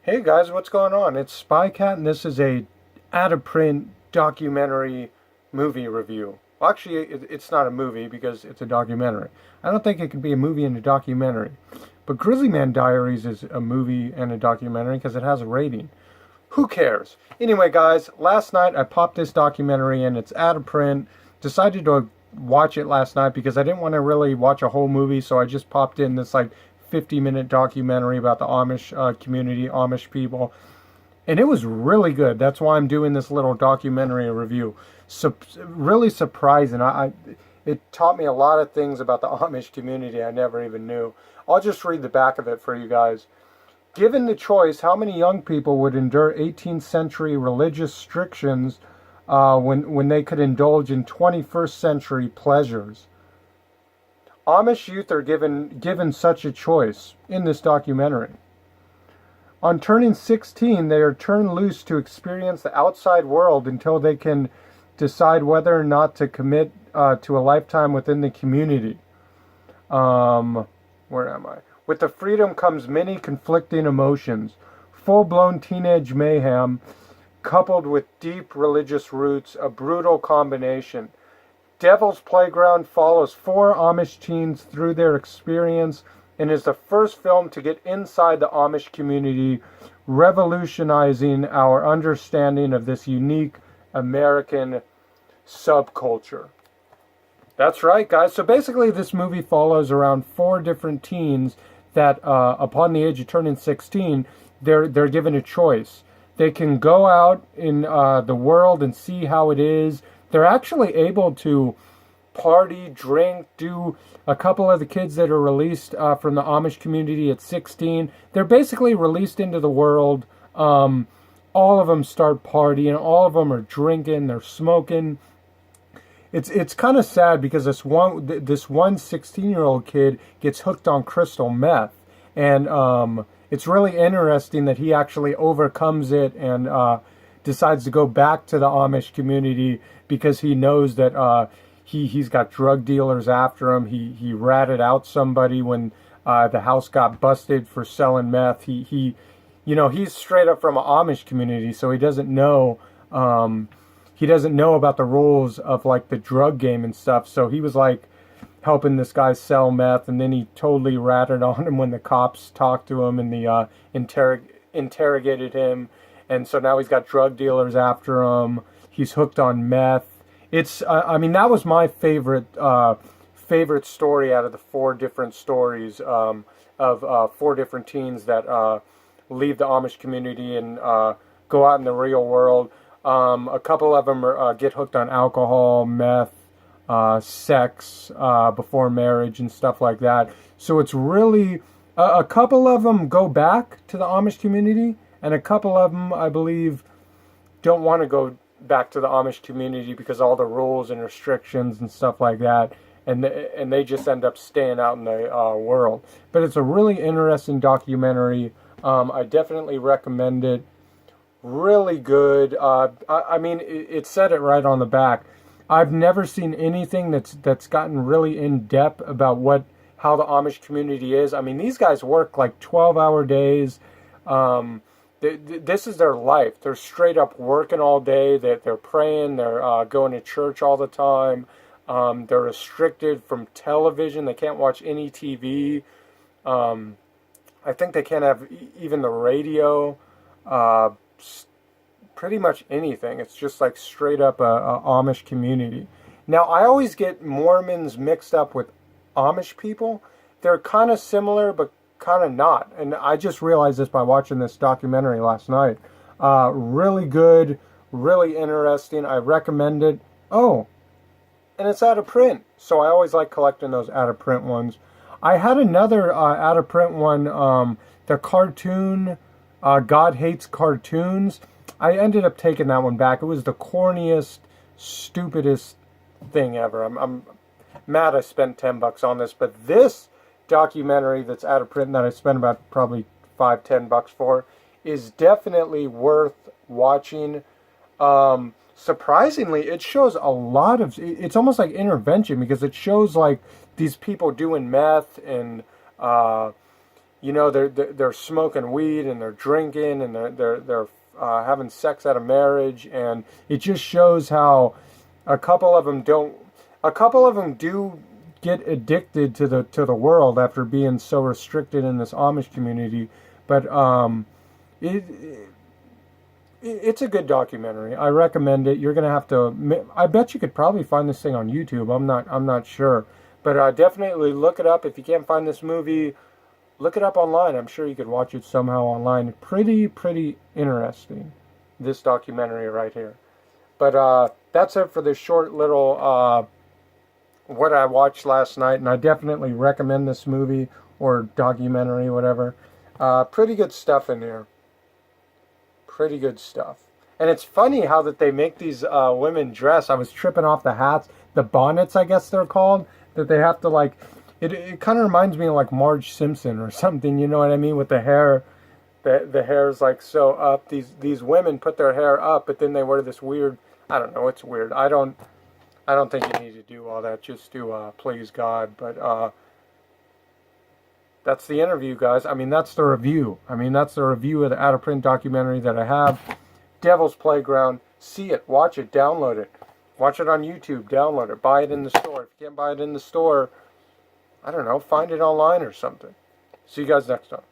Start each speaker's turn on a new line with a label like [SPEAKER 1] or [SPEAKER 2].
[SPEAKER 1] Hey guys, what's going on? It's Spycat, and this is a out-of-print documentary movie review. Well, actually, it's not a movie because it's a documentary. I don't think it could be a movie and a documentary. But Grizzly Man Diaries is a movie and a documentary because it has a rating. Who cares? Anyway, guys, last night I popped this documentary in. It's out of print. Decided to watch it last night because I didn't want to really watch a whole movie, so I just popped in this 50-minute documentary about the Amish community, Amish people, and it was really good. That's why I'm doing this little documentary review. Really surprising. It taught me a lot of things about the Amish community I never even knew. I'll just read the back of it for you guys. Given the choice, how many young people would endure 18th century religious strictures when they could indulge in 21st century pleasures? Amish youth are given such a choice in this documentary. On turning 16, they are turned loose to experience the outside world until they can decide whether or not to commit to a lifetime within the community. Where am I? With the freedom comes many conflicting emotions. Full-blown teenage mayhem, coupled with deep religious roots, a brutal combination. Devil's Playground follows four Amish teens through their experience and is the first film to get inside the Amish community, revolutionizing our understanding of this unique American subculture. That's right, guys. So basically this movie follows around four different teens that upon the age of turning 16, they're given a choice. They can go out in the world and see how it is. They're actually able to party, drink, do a couple of the kids that are released from the Amish community at 16. They're basically released into the world. All of them start partying. All of them are drinking. They're smoking. It's kind of sad because this one 16-year-old kid gets hooked on crystal meth, and it's really interesting that he actually overcomes it and decides to go back to the Amish community because he knows that he's got drug dealers after him. He ratted out somebody when the house got busted for selling meth. He's straight up from an Amish community, so he doesn't know about the rules of the drug game and stuff. So he was helping this guy sell meth, and then he totally ratted on him when the cops talked to him and the interrogated him. And so now he's got drug dealers after him. He's hooked on meth. That was my favorite story out of the four different stories of four different teens that leave the Amish community and go out in the real world. A couple of them get hooked on alcohol, meth, sex before marriage and stuff like that. So it's really a couple of them go back to the Amish community, and a couple of them, I believe, don't want to go back to the Amish community because all the rules and restrictions and stuff like that, and they just end up staying out in the world. But it's a really interesting documentary. I definitely recommend it. Really good. It said it right on the back. I've never seen anything that's gotten really in depth about how the Amish community is. These guys work 12-hour days. This is their life. They're straight up working all day. They're praying. They're going to church all the time. They're restricted from television. They can't watch any TV. I think they can't have even the radio. Pretty much anything. It's just straight up a Amish community. Now, I always get Mormons mixed up with Amish people. They're kind of similar, but kind of not. And I just realized this by watching this documentary last night. Really good, really interesting. I recommend it. Oh, and it's out of print. So I always like collecting those out of print ones. I had another out of print one, the cartoon, God Hates Cartoons. I ended up taking that one back. It was the corniest, stupidest thing ever. I'm mad I spent $10 on this, but this documentary that's out of print that I spent about probably $5-10 for is definitely worth watching. Surprisingly, it shows a lot of, it's almost like intervention because it shows these people doing meth and you know, they're smoking weed and they're drinking and they're having sex out of marriage, and it just shows how a couple of them don't. A couple of them do get addicted to the world after being so restricted in this Amish community, but it it's a good documentary. I recommend it. You're gonna have to. I bet you could probably find this thing on YouTube. I'm not sure, but definitely look it up. If you can't find this movie, look it up online. I'm sure you could watch it somehow online. Pretty interesting. This documentary right here. But that's it for this short little what I watched last night, and I definitely recommend this movie or documentary, whatever. Pretty good stuff in here. Pretty good stuff. And it's funny how that they make these women dress. I was tripping off the hats, the bonnets, I guess they're called, that they have to like. It kind of reminds me of like Marge Simpson or something. You know what I mean? With the hair, the hair is like so up. These women put their hair up, but then they wear this weird. I don't know. It's weird. I don't think you need to do all that just to please God. But that's the interview, guys. I mean, that's the review. I mean, that's the review of the out of print documentary that I have. Devil's Playground. See it, watch it, download it. Watch it on YouTube, download it, buy it in the store. If you can't buy it in the store, I don't know, find it online or something. See you guys next time.